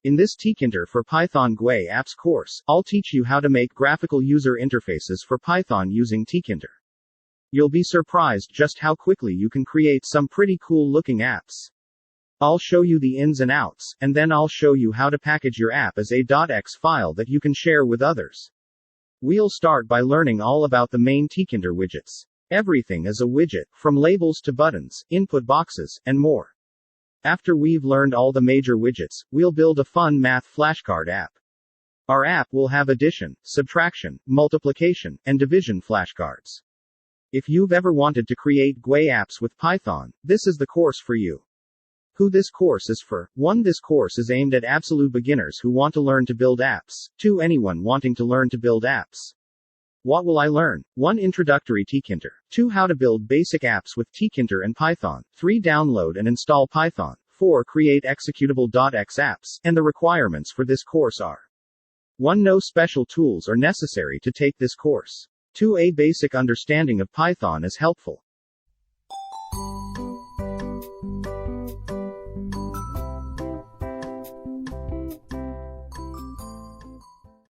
In this TKinter for Python GUI apps course, I'll teach you how to make graphical user interfaces for Python using TKinter. You'll be surprised just how quickly you can create some pretty cool looking apps. I'll show you the ins and outs, and then I'll show you how to package your app as a .x file that you can share with others. We'll start by learning all about the main TKinter widgets. Everything is a widget, from labels to buttons, input boxes, and more. After we've learned all the major widgets, we'll build a fun math flashcard app. Our app will have addition, subtraction, multiplication, and division flashcards. If you've ever wanted to create GUI apps with Python, this is the course for you. Who this course is for: 1. This course is aimed at absolute beginners who want to learn to build apps. 2. Anyone wanting to learn to build apps. What will I learn? 1. Introductory TKinter. 2. How to build basic apps with TKinter and Python. 3. Download and install Python. 4. Create executable.x apps. And the requirements for this course are: 1. No special tools are necessary to take this course. 2. A basic understanding of Python is helpful.